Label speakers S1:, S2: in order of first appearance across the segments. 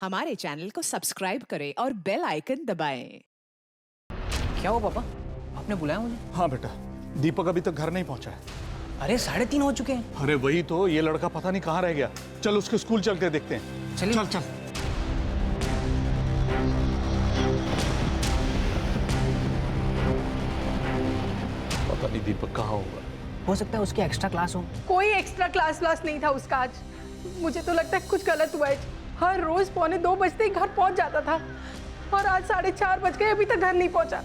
S1: हमारे चैनल को सब्सक्राइब करें और बेल आइकन दबाएं।
S2: क्या हुआ पापा, आपने बुलाया मुझे?
S3: हाँ बेटा, दीपक अभी तक घर नहीं पहुंचा है।
S2: अरे 3:30 हो चुके हैं।
S3: अरे वही तो, ये लड़का पता नहीं कहाँ रह गया। चल उसके स्कूल चल के देखते हैं।
S2: चलिए।
S3: चल चल। पता नहीं दीपक कहाँ होगा।
S2: हो सकता है उसकी एक्स्ट्रा क्लास हो।
S4: कोई एक्स्ट्रा क्लास नहीं था उसका आज। मुझे तो लगता है कुछ गलत हुआ है। हर रोज 1:45 बजते ही घर पहुंच जाता था और आज 4:30 बज गए, अभी तक घर नहीं पहुंचा।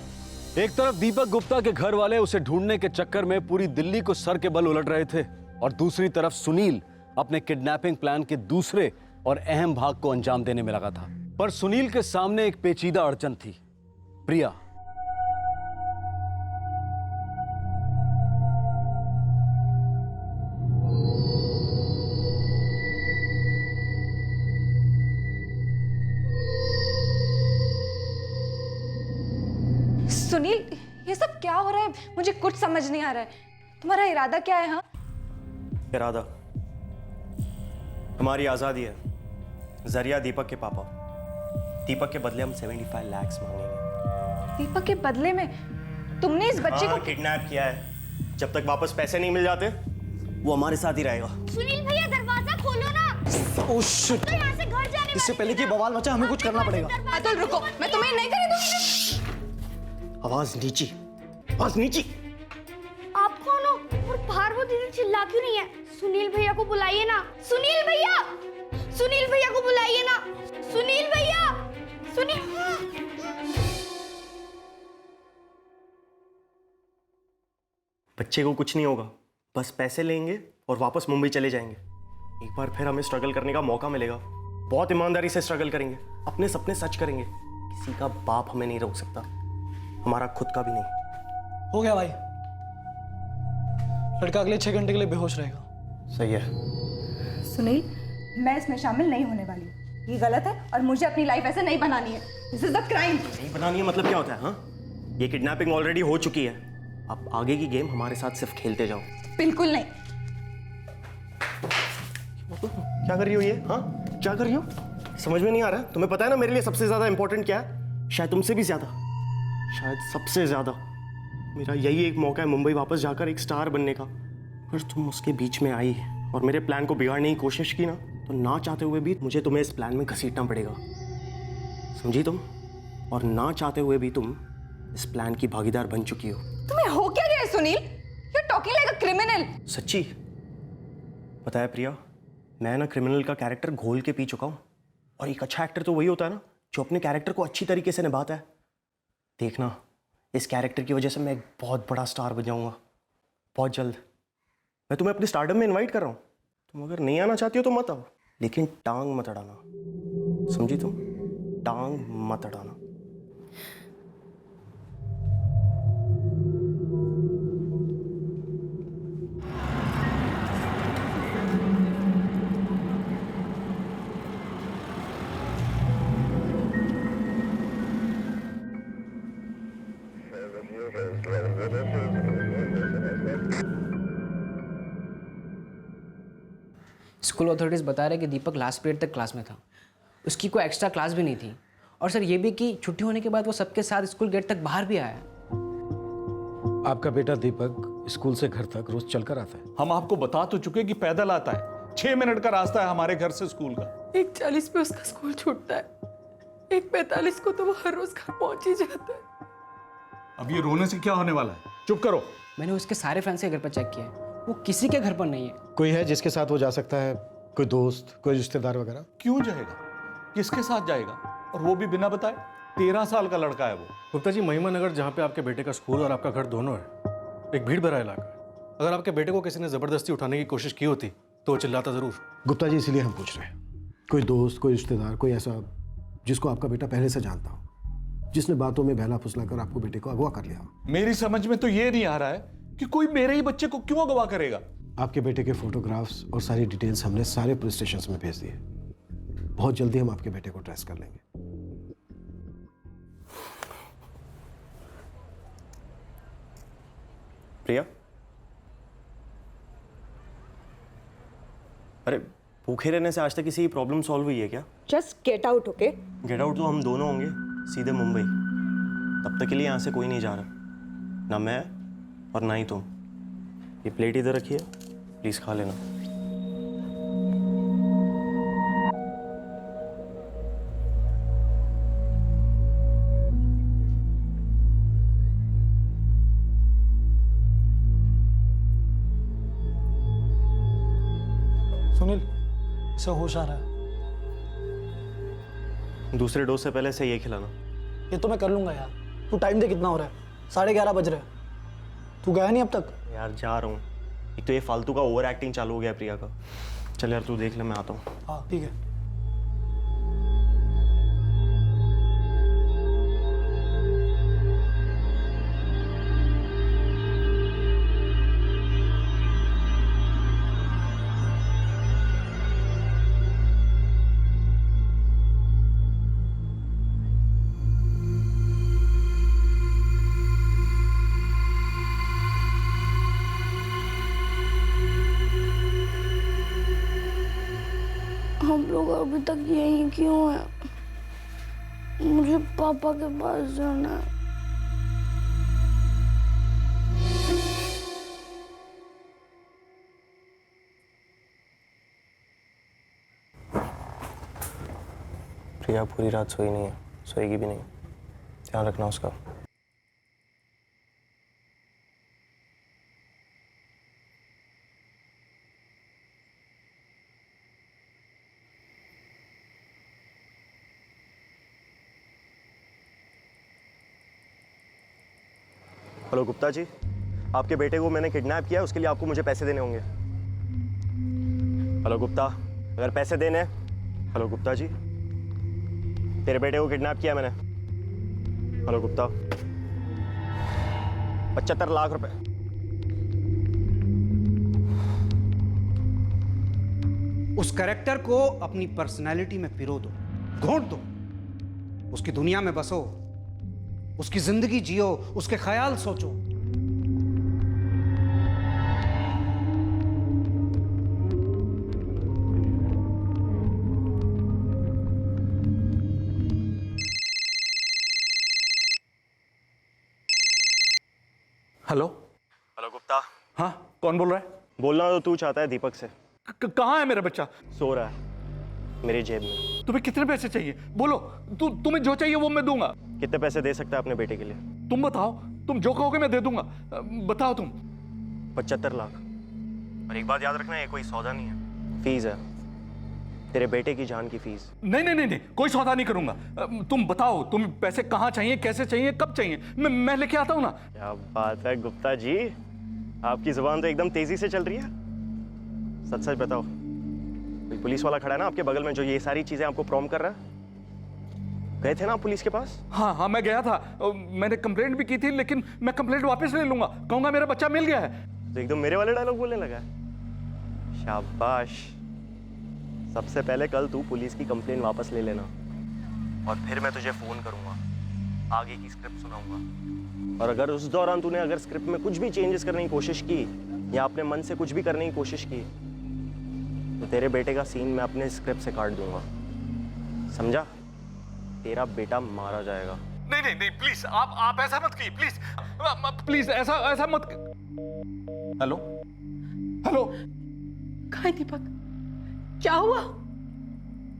S5: एक तरफ दीपक गुप्ता के घर वाले उसे ढूंढने के चक्कर में पूरी दिल्ली को सर के बल उलट रहे थे और दूसरी तरफ सुनील अपने किडनैपिंग प्लान के दूसरे और अहम भाग को अंजाम देने में लगा था। पर सुनील के सामने एक पेचीदा अड़चन थी, प्रिया।
S6: सुनील, ये सब क्या हो रहा है? मुझे कुछ समझ नहीं आ रहा है। तुम्हारा इरादा क्या है? हाँ,
S7: इरादा हमारी आज़ादी है। जरिया दीपक के पापा। दीपक के बदले हम 75 लाख मांगेंगे।
S6: दीपक के बदले में तुमने इस बच्चे को
S7: किडनैप किया है। जब तक वापस पैसे नहीं मिल जाते वो हमारे साथ ही रहेगा।
S8: सुनील भैया, दरवाजा खोलो ना।
S9: Oh shit!
S8: तो यहाँ से घर जाने
S9: इससे पहले कि बवाल मचा, हमें कुछ करना पड़ेगा।
S6: अतुल रुको, मैं तुम्हें नहीं करने दूंगी।
S7: आवाज नीची, आवाज नीची।
S8: आप कौन हो और बाहर वो दीदी चिल्ला क्यों नहीं है? सुनील भैया को बुलाइए ना। सुनील भैया, सुनील भैया को बुलाइए ना। सुनील भैया, सुनील।
S7: बच्चे को कुछ नहीं होगा, बस पैसे लेंगे और वापस मुंबई चले जाएंगे। एक बार फिर हमें स्ट्रगल करने का मौका मिलेगा। बहुत ईमानदारी से स्ट्रगल करेंगे, अपने सपने सच करेंगे। किसी का बाप हमें नहीं रोक सकता, हमारा खुद का भी नहीं।
S9: हो गया भाई, लड़का अगले 6 घंटे के लिए बेहोश रहेगा।
S7: सही है।
S6: सुनील, मैं इसमें शामिल नहीं होने वाली। ये गलत है और मुझे अपनी लाइफ ऐसे नहीं बनानी है। This is a crime.
S7: नहीं बनानी है मतलब क्या होता है? हाँ, ये किडनैपिंग ऑलरेडी हो चुकी है। अब आगे की गेम हमारे साथ सिर्फ खेलते जाओ।
S6: बिल्कुल नहीं।
S7: क्या कर रही हो ये? हाँ, क्या कर रही हो? समझ में नहीं आ रहा। तुम्हें पता है ना मेरे लिए सबसे ज्यादा इंपॉर्टेंट क्या है? शायद तुमसे भी ज्यादा, शायद सबसे ज्यादा मेरा यही एक मौका है मुंबई वापस जाकर एक स्टार बनने का। अगर तुम उसके बीच में आई और मेरे प्लान को बिगाड़ने की कोशिश की ना, तो ना चाहते हुए भी मुझे तुम्हें इस प्लान में घसीटना पड़ेगा। समझी तुम? और ना चाहते हुए भी तुम इस प्लान की भागीदार बन चुकी हो।
S6: तुम्हें हो क्या गया है Sunil? You are talking like a criminal.
S7: सच्ची पता है प्रिया, मैं ना क्रिमिनल का कैरेक्टर घोल के पी चुका हूँ। और एक अच्छा एक्टर तो वही होता है ना जो अपने कैरेक्टर को अच्छी तरीके से निभाता है। देखना, इस कैरेक्टर की वजह से मैं एक बहुत बड़ा स्टार बन जाऊंगा बहुत जल्द। मैं तुम्हें अपने स्टारडम में इनवाइट कर रहा हूँ। तुम अगर नहीं आना चाहती हो तो मत आओ, लेकिन टांग मत अड़ाना। समझी तुम? टांग मत अड़ाना।
S2: स्कूल अथॉरिटीज बता रहे कि दीपक लास्ट पीरियड तक क्लास में था। उसकी कोई एक्स्ट्रा क्लास भी नहीं थी। और सर ये भी कि छुट्टी होने के बाद वो सबके साथ स्कूल गेट तक बाहर भी आया।
S5: आपका बेटा दीपक स्कूल से घर तक रोज चलकर आता है।
S3: हम आपको बता तो चुके कि पैदल आता है। 6 मिनट का रास्ता है हमारे घर से स्कूल का।
S4: 1:40 पे उसका स्कूल छूटता है, 1:45 को तो वो हर रोज घर पहुंच ही जाता है।
S3: अब ये रोने से क्या होने वाला है? चुप करो।
S2: मैंने उसके सारे फ्रेंड्स के घर पर चेक किया है, वो किसी के घर पर नहीं है।
S10: कोई है जिसके साथ वो जा सकता है? कोई दोस्त, कोई रिश्तेदार वगैरह?
S3: क्यों जाएगा? किसके साथ जाएगा? और वो भी बिना बताए? 13 साल का लड़का है वो।
S10: गुप्ता जी, महिमा नगर जहाँ पे आपके बेटे का स्कूल और आपका घर दोनों है, एक भीड़ भरा इलाका है। अगर आपके बेटे को किसी ने जबरदस्ती उठाने की कोशिश की होती तो वो चिल्लाता जरूर। गुप्ता जी, इसीलिए हम पूछ रहे हैं, कोई दोस्त, कोई रिश्तेदार, कोई ऐसा जिसको आपका बेटा पहले से जानता हो, जिसने बातों में बहला फुसला कर आपको बेटे को अगवा कर लिया हो।
S3: मेरी समझ में तो ये नहीं आ रहा है कि कोई मेरे ही बच्चे को क्यों अगवा करेगा।
S10: आपके बेटे के फोटोग्राफ्स और सारी डिटेल्स हमने सारे पुलिस स्टेशन में भेज दिए। बहुत जल्दी हम आपके बेटे को ट्रेस कर लेंगे।
S7: प्रिया, अरे भूखे रहने से आज तक किसी की प्रॉब्लम सॉल्व हुई है क्या?
S6: Just get out, okay?
S7: Get out तो हम दोनों होंगे, सीधे मुंबई। तब तक के लिए यहाँ से कोई नहीं जा रहा, ना मैं और ना ही तुम। ये प्लेट इधर रखिए, प्लीज़ खा लेना।
S9: सुनील, इसे होश आ रहा है।
S7: दूसरे डोज से पहले से ये खिलाना।
S9: ये तो मैं कर लूंगा यार। तू टाइम दे, कितना हो रहा है? 11:30 बज रहे हैं। तू गया नहीं अब तक?
S7: यार जा रहा हूँ। एक तो ये फालतू का ओवर एक्टिंग चालू हो गया प्रिया का। चल यार तू देख ले, मैं आता हूँ।
S9: हाँ ठीक है।
S8: हम लोग अभी तक यहीं क्यों हैं? मुझे पापा के पास जाना है।
S7: प्रिया पूरी रात सोई नहीं है, सोएगी भी नहीं। ध्यान रखना उसका। हेलो गुप्ता जी, आपके बेटे को मैंने किडनैप किया है, उसके लिए आपको मुझे पैसे देने होंगे। हेलो गुप्ता, अगर पैसे देने। हेलो गुप्ता जी, तेरे बेटे को किडनैप किया मैंने। हेलो गुप्ता, 75 लाख रुपए।
S2: उस कैरेक्टर को अपनी पर्सनैलिटी में पिरो दो, घोंट दो, उसकी दुनिया में बसो, उसकी जिंदगी जियो, उसके ख्याल सोचो।
S3: हेलो।
S7: हेलो गुप्ता।
S3: हाँ, कौन बोल रहा है?
S7: बोलना तो तू चाहता है दीपक से।
S3: कहाँ है मेरा बच्चा?
S7: सो रहा है मेरी जेब में।
S3: तुम्हें कितने पैसे चाहिए? बोलो। तुम्हें जो चाहिए वो मैं दूंगा।
S7: कितने पैसे दे सकता है अपने बेटे के लिए?
S3: तुम बताओ, तुम जो कहोगे मैं दे दूंगा। बताओ तुम।
S7: 75 लाख। और एक बात याद रखना, ये कोई सौदा नहीं है, फीस है, तेरे बेटे की जान की फीस।
S3: नहीं, कोई सौदा नहीं करूंगा। तुम बताओ, तुम पैसे कहाँ चाहिए, कैसे चाहिए, कब चाहिए? मैं लेके आता हूँ ना।
S7: क्या बात है गुप्ता जी, आपकी जुबान तो एकदम तेजी से चल रही है। सच सच बताओ, कोई पुलिस वाला खड़ा है ना आपके बगल में जो ये सारी चीजें आपको प्रॉम्प्ट कर रहा है? गए थे ना आप पुलिस के पास?
S3: हाँ, मैं गया था। मैंने कंप्लेंट भी की थी, लेकिन मैं कंप्लेंट वापस ले लूंगा, कहूंगा मेरा बच्चा मिल गया है।
S7: तो एकदम मेरे वाले डायलॉग बोलने लगा है। शाबाश। सबसे पहले कल तू पुलिस की कंप्लेंट वापस ले लेना, और फिर मैं तुझे फोन करूंगा, आगे की स्क्रिप्ट सुनाऊंगा। और अगर उस दौरान तूने अगर स्क्रिप्ट में कुछ भी चेंजेस करने की कोशिश की या अपने मन से कुछ भी करने की कोशिश की, तो तेरे बेटे का सीन मैं अपने स्क्रिप्ट से काट दूंगा, समझा? तेरा बेटा मारा जाएगा।
S3: नहीं, प्लीज आप ऐसा मत कीजिए, प्लीज ऐसा मत। हेलो।
S4: कहाँ है दीपक? क्या हुआ?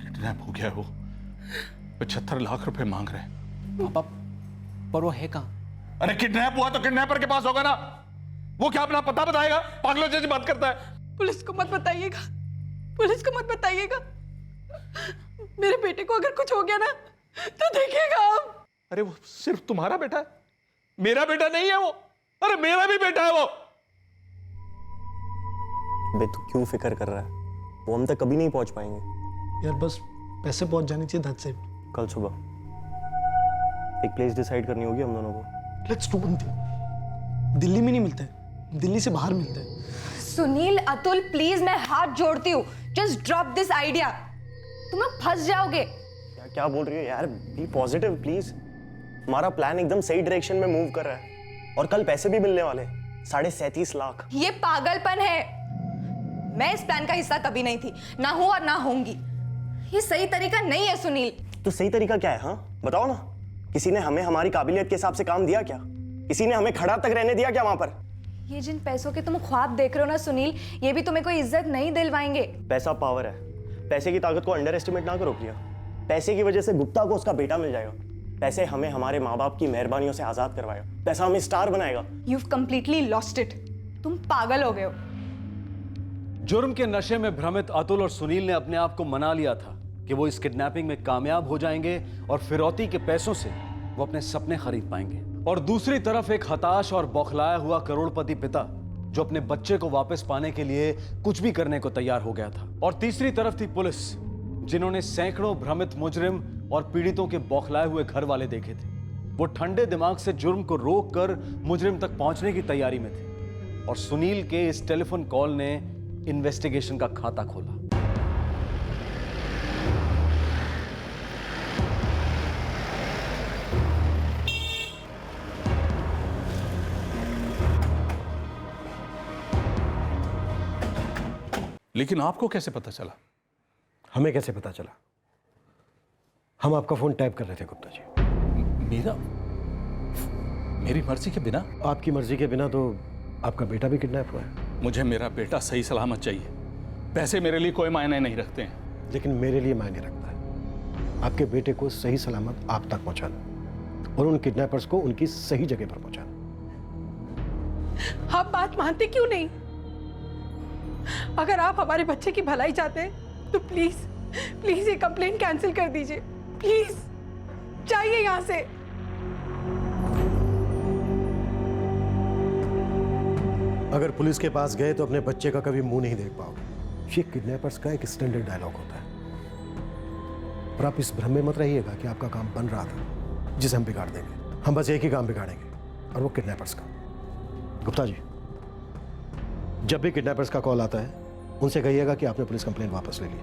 S3: किडनैप हो गया वो। 75 लाख रुपए मांग रहे हैं।
S2: पापा, पर वो है कहाँ?
S3: अरे किडनैप हुआ तो किडनैपर के पास होगा ना। वो क्या अपना पता बताएगा? पागलों जैसी बात करता है।
S4: पुलिस को मत बताइएगा, पुलिस को मत बताइएगा। मेरे बेटे को अगर कुछ हो गया ना तो देखिएगा आप।
S3: अरे वो सिर्फ तुम्हारा बेटा है, मेरा बेटा नहीं है वो। अरे मेरा भी बेटा है वो।
S7: बे तू क्यों फिक्र कर रहा है? वो हम तक कभी नहीं पहुंच पाएंगे।
S9: यार बस पैसे पहुंच जानी चाहिए धत से।
S7: कल सुबह एक प्लेस डिसाइड करनी होगी हम दोनों को।
S9: Let's do one thing. Delhi में नहीं मिलते, दिल्ली से बाहर मिलते हैं।
S6: सुनील, अतुल, प्लीज मैं हाथ जोड़ती हूँ, जस्ट ड्रॉप दिस आइडिया। तुम लोग फंस जाओगे।
S7: क्या बोल रही हो यार? Be positive please. हमारा प्लान एकदम सही डायरेक्शन में मूव कर रहा है, और कल पैसे भी मिलने वाले 37.5 लाख।
S6: ये पागलपन है। मैं इस प्लान का हिस्सा कभी नहीं थी, ना हूं और ना होंगी। ये सही तरीका नहीं है सुनील।
S7: तो सही तरीका क्या है? हाँ बताओ ना। किसी ने हमें हमारी काबिलियत के हिसाब से काम दिया क्या? किसी ने हमें खड़ा तक रहने दिया क्या वहां पर?
S6: ये जिन पैसों के तुम ख्वाब देख रहे हो ना सुनील, ये भी तुम्हें कोई इज्जत नहीं दिलवाएंगे।
S7: पैसा पावर है। पैसे की ताकत को अंडर एस्टिमेट ना करो प्रिया। पैसे की वजह से गुप्ता को उसका बेटा मिल जाएगा। पैसे हमें हमारे माँ बाप की मेहरबानियों से आजाद करवाएगा। पैसा हमें स्टार बनाएगा।
S6: You've completely lost it. तुम पागल हो गए हो।
S5: जुर्म के नशे में भ्रमित अतुल और सुनील ने अपने आप को मना लिया था कि वो इस किडनैपिंग में कामयाब हो जाएंगे और फिरौती के पैसों से वो अपने सपने खरीद पाएंगे। और दूसरी तरफ एक हताश और बौखलाया हुआ करोड़पति पिता जो अपने बच्चे को वापस पाने के लिए कुछ भी करने को तैयार हो गया था। और तीसरी तरफ थी पुलिस, जिन्होंने सैकड़ों भ्रमित मुजरिम और पीड़ितों के बौखलाए हुए घर वाले देखे थे। वो ठंडे दिमाग से जुर्म को रोक कर मुजरिम तक पहुंचने की तैयारी में थे। और सुनील के इस टेलीफोन कॉल ने इन्वेस्टिगेशन का खाता खोला।
S3: लेकिन आपको कैसे पता चला?
S10: हमें कैसे पता चला? हम आपका फोन टैप कर रहे थे गुप्ता जी।
S3: मेरी मर्जी के बिना?
S10: आपकी मर्जी के बिना तो आपका बेटा भी किडनैप हुआ है।
S3: मुझे मेरा बेटा सही सलामत चाहिए। पैसे मेरे लिए कोई मायने नहीं रखते हैं।
S10: लेकिन मेरे लिए मायने रखता है आपके बेटे को सही सलामत आप तक पहुंचाना और उन किडनैपर्स को उनकी सही जगह पर पहुंचाना।
S4: आप बात मानते क्यों नहीं? अगर आप हमारे बच्चे की भलाई चाहते हैं तो प्लीज प्लीज ये कंप्लेंट कैंसिल कर दीजिए। प्लीज जाइए यहां से।
S10: अगर पुलिस के पास गए तो अपने बच्चे का कभी मुंह नहीं देख पाओगे। ये किडनैपर्स का एक स्टैंडर्ड डायलॉग होता है। और आप इस भ्रम में मत रहिएगा कि आपका काम बन रहा था जिसे हम बिगाड़ देंगे। हम बस एक ही काम बिगाड़ेंगे और वो किडनैपर्स का। गुप्ता जी, जब भी किडनैपर्स का कॉल आता है उनसे कहिएगा कि आपने पुलिस कंप्लेंट वापस ले ली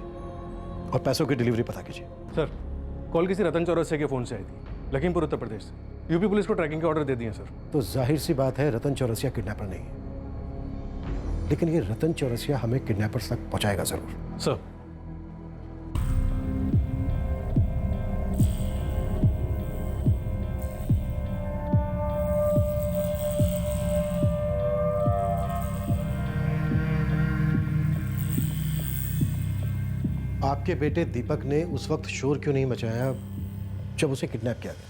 S10: और पैसों की डिलीवरी पता कीजिए।
S11: सर, कॉल किसी रतन चौरसिया के फ़ोन से आई थी, लखीमपुर उत्तर प्रदेश से। यूपी पुलिस को ट्रैकिंग के ऑर्डर दे दिए सर।
S10: तो जाहिर सी बात है रतन चौरसिया किडनैपर नहीं है, लेकिन ये रतन चौरसिया हमें किडनैपर्स तक पहुंचाएगा जरूर।
S11: सर,
S10: आपके बेटे दीपक ने उस वक्त शोर क्यों नहीं मचाया जब उसे किडनैप किया गया?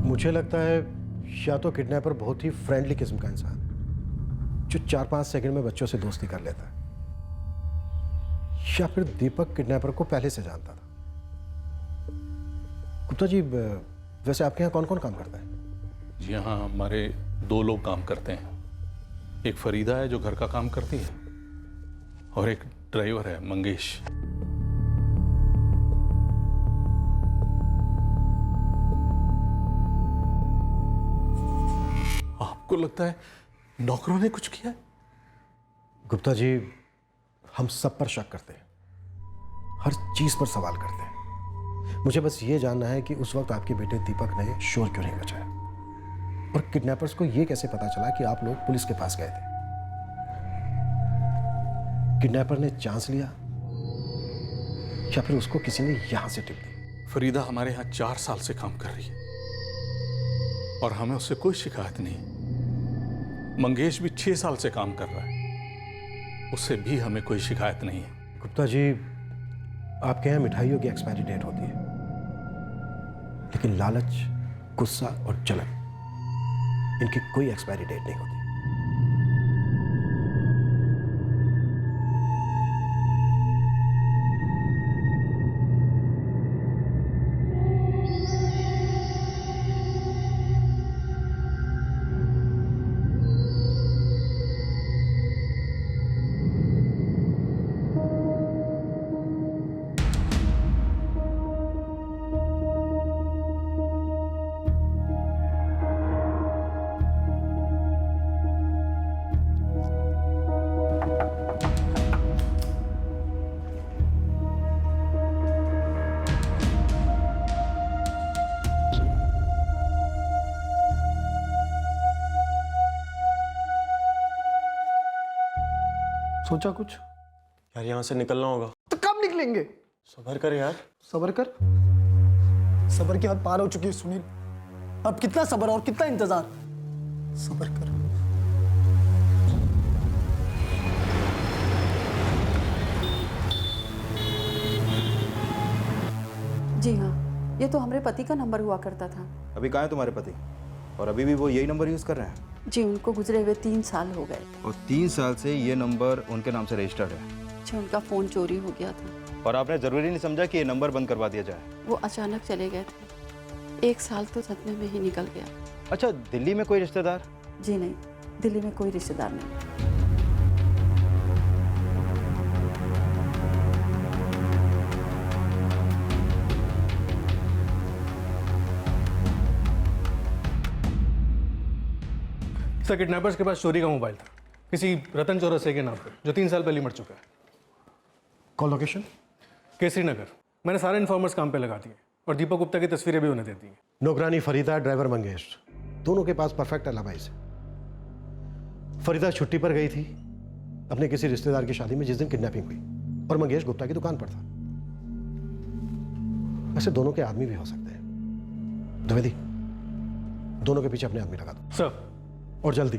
S10: मुझे लगता है या तो किडनैपर बहुत ही फ्रेंडली किस्म का इंसान जो 4-5 सेकंड में बच्चों से दोस्ती कर लेता है, या फिर दीपक किडनैपर को पहले से जानता था। गुप्ता जी, वैसे आपके यहाँ कौन कौन काम करता है?
S3: यहाँ हमारे 2 लोग काम करते हैं। एक फरीदा है जो घर का काम करती है और एक ड्राइवर है मंगेश। आपको लगता है नौकरों ने कुछ किया है?
S10: गुप्ता जी, हम सब पर शक करते हैं, हर चीज पर सवाल करते हैं। मुझे बस ये जानना है कि उस वक्त आपके बेटे दीपक ने शोर क्यों नहीं मचाया और किडनैपर्स को ये कैसे पता चला कि आप लोग पुलिस के पास गए थे? किडनैपर ने चांस लिया या फिर उसको किसी ने यहां से टिप दी?
S3: फरीदा हमारे यहाँ 4 साल से काम कर रही है और हमें उससे कोई शिकायत नहीं। मंगेश भी 6 साल से काम कर रहा है, उससे भी हमें कोई शिकायत नहीं है।
S10: गुप्ता जी, आपके यहाँ मिठाइयों की एक्सपायरी डेट होती है, लेकिन लालच, गुस्सा और जलन, इनकी कोई एक्सपायरी डेट नहीं होती।
S9: सोचा कुछ?
S7: यार यहाँ से निकलना होगा।
S9: तो कब निकलेंगे?
S7: सब्र कर यार।
S9: सबर कर। सबर की हद पार हो चुकी है सुनील। अब कितना सबर और कितना इंतजार? सबर कर।
S12: जी हाँ, ये तो हमारे पति का नंबर हुआ करता था।
S13: अभी कहाँ है तुम्हारे पति? और अभी भी वो यही नंबर यूज कर रहे हैं?
S12: जी, उनको गुजरे हुए 3 साल हो गए।
S13: और 3 साल से ये नंबर उनके नाम से रजिस्टर्ड है?
S12: जी, उनका फोन चोरी हो गया था।
S13: और आपने जरूरी नहीं समझा कि ये नंबर बंद करवा दिया जाए?
S12: वो अचानक चले गए थे। 1 साल तो सदमे में ही निकल गया।
S13: अच्छा, दिल्ली में कोई रिश्तेदार?
S12: जी नहीं, दिल्ली में कोई रिश्तेदार नहीं।
S11: सर, किडनैपर्स के पास चोरी का मोबाइल था, किसी रतन चौरसिया के नाम पे, जो 3 साल पहले मर चुका है।
S10: Call location?
S11: केसरी नगर। मैंने सारे इन्फॉर्मर्स काम पे लगा दिए और दीपक गुप्ता की तस्वीरें भी उन्हें दे दी हैं।
S10: नौकरानी फरीदा, ड्राइवर मंगेश, दोनों के पास परफेक्ट अलाबाइज है। फरीदा छुट्टी पर गई थी अपने किसी रिश्तेदार की शादी में जिस दिन किडनैपिंग हुई, और मंगेश गुप्ता की दुकान पर था। वैसे दोनों के आदमी भी हो सकते हैं। द्विवेदी, दोनों के पीछे अपने आदमी लगा दो
S11: सर।
S10: और जल्दी।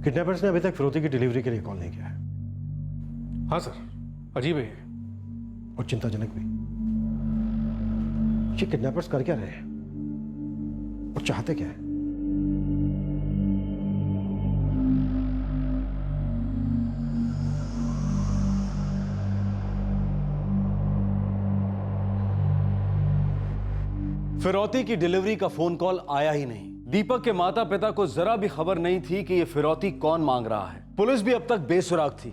S10: किडनैपर्स ने अभी तक फिरौती की डिलीवरी के लिए कॉल नहीं किया है।
S11: हाँ सर, अजीब है ये।
S10: और चिंताजनक भी। ये किडनैपर्स कर क्या रहे हैं और चाहते क्या है?
S5: फिरौती की डिलीवरी का फोन कॉल आया ही नहीं। दीपक के माता पिता को जरा भी खबर नहीं थी कि यह फिरौती कौन मांग रहा है। पुलिस भी अब तक बेसुराग थी।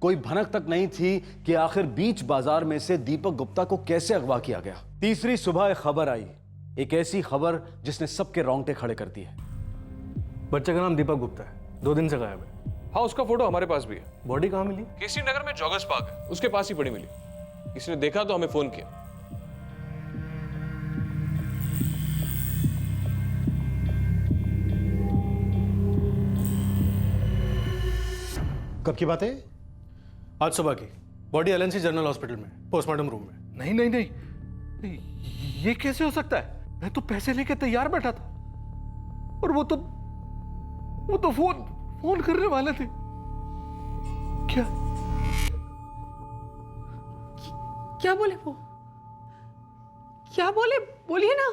S5: कोई भनक तक नहीं थी कि आखिर बीच बाजार में से दीपक गुप्ता को कैसे अगवा किया गया। तीसरी सुबह एक खबर आई, एक ऐसी खबर जिसने सबके रोंगटे खड़े कर दिए।
S11: बच्चे का नाम दीपक गुप्ता है, 2 दिन से गायब है।
S14: हाँ, उसका फोटो हमारे पास भी है।
S11: बॉडी कहाँ मिली?
S14: केसरी नगर में जॉगर्स पार्क है, उसके पास ही पड़ी मिली। किसी ने देखा तो हमें फोन किया।
S10: कब की बात है?
S11: आज सुबह की। बॉडी एलएनसी जनरल हॉस्पिटल में, पोस्टमार्टम रूम में।
S3: नहीं नहीं नहीं, ये कैसे हो सकता है? मैं तो पैसे लेके तैयार बैठा था और वो तो फोन करने वाले थे।
S4: क्या बोले वो? क्या बोले? बोलिए ना,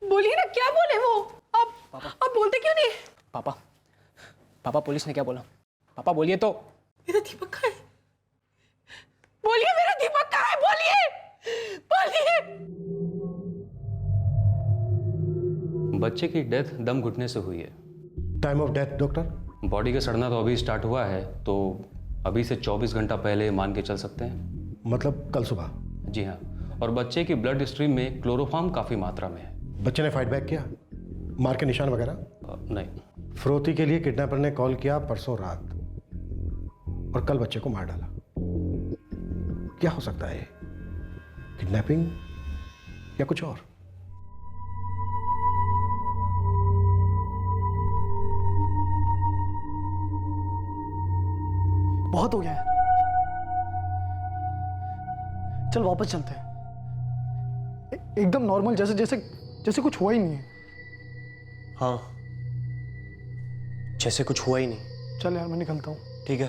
S4: बोलिए ना, क्या बोले वो? आप बोलते क्यों नहीं?
S15: पापा, पुलिस ने क्या बोला? पापा बोलिए तो।
S4: मेरा दीपक कहाँ है? बोलिए, मेरा दीपक कहाँ है? बोलिए, बोलिए।
S16: बच्चे की डेथ दम घुटने से हुई है।
S10: Time of death doctor?
S16: Body का सड़ना तो अभी स्टार्ट हुआ है, तो अभी से 24 घंटा पहले मान के चल सकते हैं।
S10: मतलब कल सुबह?
S16: जी हाँ। और बच्चे की ब्लड स्ट्रीम में क्लोरोफॉर्म काफी मात्रा में है।
S10: बच्चे ने फाइट बैक किया? मार के निशान वगैरह?
S16: नहीं।
S10: फिरौती के लिए किडनैपर ने कॉल किया परसों रात और कल बच्चे को मार डाला। क्या हो सकता है? किडनैपिंग या कुछ और?
S9: बहुत हो गया है, चल वापस चलते हैं। एकदम नॉर्मल, जैसे कुछ हुआ ही नहीं है।
S7: हाँ, जैसे कुछ हुआ ही नहीं।
S9: चल यार, मैं निकलता हूँ।
S7: ठीक है।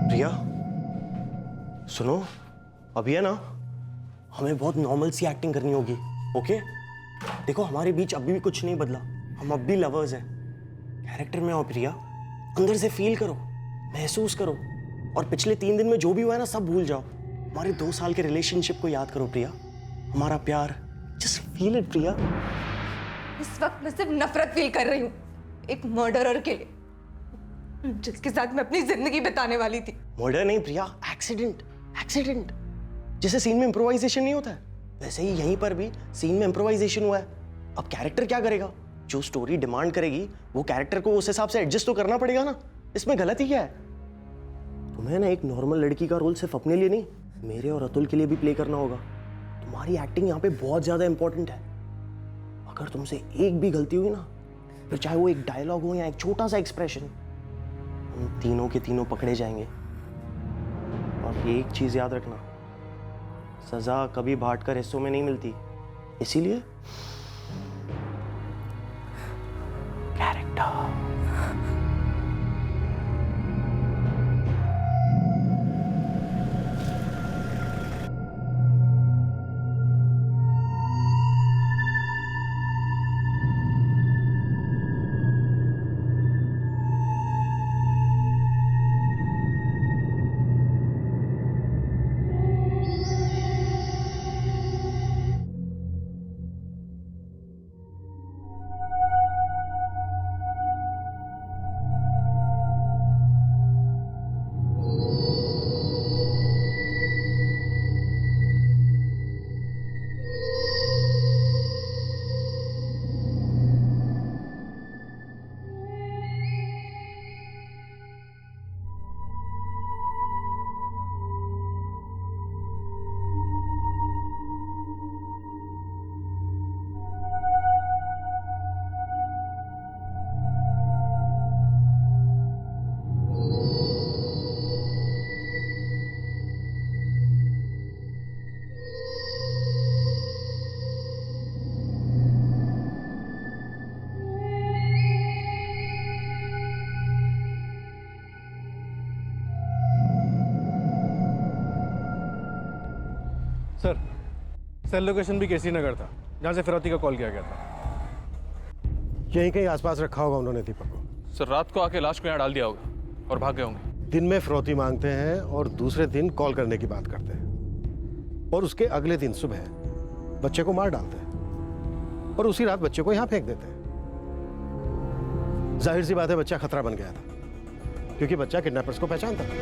S7: प्रिया, सुनो, अभी है ना, हमें बहुत नॉर्मल सी एक्टिंग करनी होगी। ओके? देखो, हमारे बीच अभी भी कुछ नहीं बदला, हम अब भी लवर्स हैं। कैरेक्टर में आओ प्रिया, अंदर से फील करो, महसूस करो, और पिछले 3 दिन में जो भी हुआ है ना, सब भूल जाओ। हमारे 2 साल के रिलेशनशिप को याद करो प्रिया, हमारा प्यार। जस्ट फील इट प्रिया।
S6: इस वक्त मैं सिर्फ नफरत फील कर रही हूँ एक मर्डरर के लिए, जिसके साथ मैं अपनी जिंदगी बिताने वाली थी।
S7: मर्डर नहीं प्रिया, एक्सीडेंट। एक्सीडेंट जैसे सीन में इम्प्रोवाइजेशन नहीं होता है, वैसे ही यहीं पर भी सीन में इम्प्रोवाइजेशन हुआ है। अब कैरेक्टर क्या करेगा? जो स्टोरी डिमांड करेगी वो कैरेक्टर को उस हिसाब से एडजस्ट तो करना पड़ेगा ना। इसमें गलती क्या है? तुम्हें ना एक नॉर्मल लड़की का रोल सिर्फ अपने लिए नहीं, मेरे और अतुल के लिए भी प्ले करना होगा। हमारी एक्टिंग यहाँ पे बहुत ज्यादा इंपॉर्टेंट है। अगर तुमसे एक भी गलती हुई ना, फिर चाहे वो एक डायलॉग हो या एक छोटा सा एक्सप्रेशन, हम तीनों के तीनों पकड़े जाएंगे। और एक चीज याद रखना, सजा कभी बांट कर हिस्सों में नहीं मिलती, इसीलिए कैरेक्टर।
S11: सर, सेल लोकेशन भी केसी नगर था, जहाँ से फिरौती का कॉल किया गया था।
S10: यहीं कहीं आसपास रखा होगा उन्होंने दीपक को।
S14: सर, रात को आके लाश को यहाँ डाल दिया होगा और भाग गए होंगे।
S10: दिन में फिरौती मांगते हैं और दूसरे दिन कॉल करने की बात करते हैं, और उसके अगले दिन सुबह बच्चे को मार डालते हैं और उसी रात बच्चे को यहाँ फेंक देते हैं। जाहिर सी बात है, बच्चा खतरा बन गया था, क्योंकि बच्चा किडनैपर्स को पहचानता था।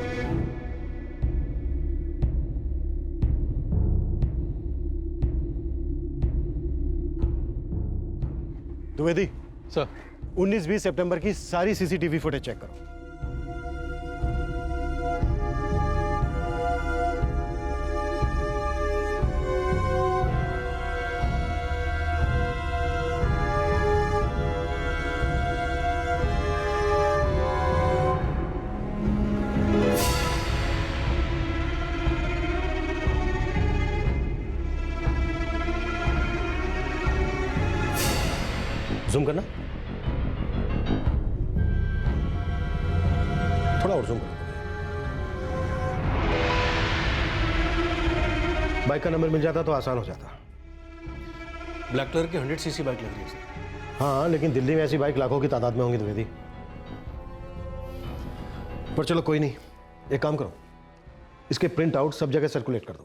S10: द्विवेदी
S14: सर,
S10: 19-20 सितंबर की सारी सीसीटीवी फुटेज चेक करो। जूम करना, थोड़ा और जूम करो। बाइक का नंबर मिल जाता तो आसान हो जाता।
S11: ब्लैक कलर की 100 सीसी बाइक लग रही है सर।
S10: हाँ, लेकिन दिल्ली में ऐसी बाइक लाखों की तादाद में होंगी द्विवेदी। पर चलो कोई नहीं, एक काम करो, इसके प्रिंट आउट सब जगह सर्कुलेट कर दो।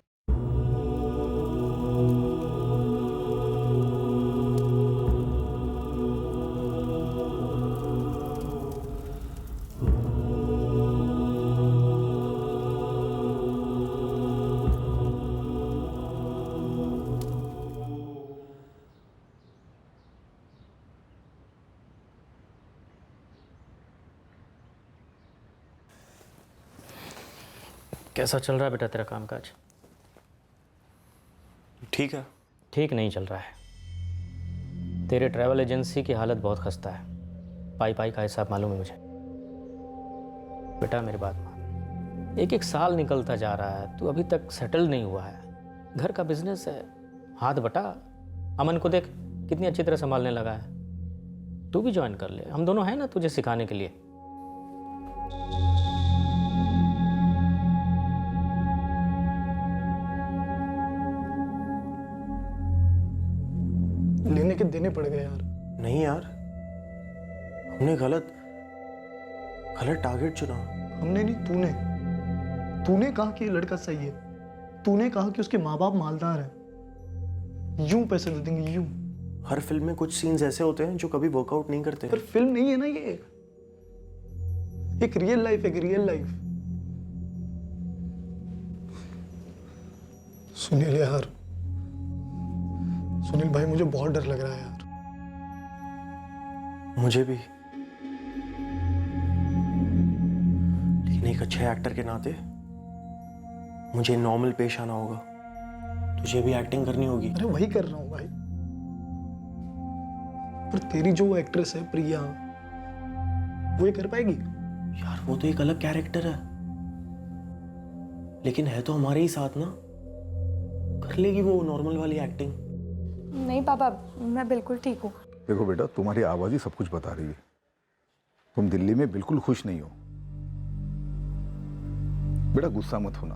S15: कैसा चल रहा है बेटा तेरा कामकाज?
S7: ठीक है।
S15: ठीक नहीं चल रहा है। तेरे ट्रैवल एजेंसी की हालत बहुत खस्ता है। पाई पाई का हिसाब मालूम है मुझे। बेटा मेरी बात मान, एक एक साल निकलता जा रहा है, तू अभी तक सेटल नहीं हुआ है। घर का बिजनेस है, हाथ बटा। अमन को देख कितनी अच्छी तरह संभालने लगा है। तू भी ज्वाइन कर ले, हम दोनों हैं ना तुझे सिखाने के लिए।
S9: लेने के देने पड़ गए यार।
S7: नहीं यार, हमने गलत टारगेट चुना।
S9: हमने नहीं, तूने कहा कि ये लड़का सही है। तूने कहा कि उसके माँ बाप मालदार हैं, यूं पैसे दे देंगे, यूं।
S7: हर फिल्म में कुछ सीन्स ऐसे होते हैं जो कभी वर्कआउट नहीं करते।
S9: पर फिल्म नहीं है ना ये, एक रियल लाइफ, एक रियल लाइफ। सुनील यार, सुनील भाई मुझे बहुत डर लग रहा है यार।
S7: मुझे भी, लेकिन एक अच्छे एक्टर के नाते मुझे नॉर्मल पेश आना होगा। तुझे भी एक्टिंग करनी होगी।
S9: अरे वही कर रहा हूँ भाई। पर तेरी जो एक्ट्रेस है प्रिया, वो ये कर पाएगी?
S7: यार वो तो एक अलग कैरेक्टर है, लेकिन है तो हमारे ही साथ ना, कर लेगी वो नॉर्मल वाली एक्टिंग।
S6: नहीं पापा, मैं बिल्कुल ठीक हूँ।
S13: देखो बेटा, तुम्हारी आवाज ही सब कुछ बता रही है। तुम दिल्ली में बिल्कुल खुश नहीं हो। बेटा गुस्सा मत होना,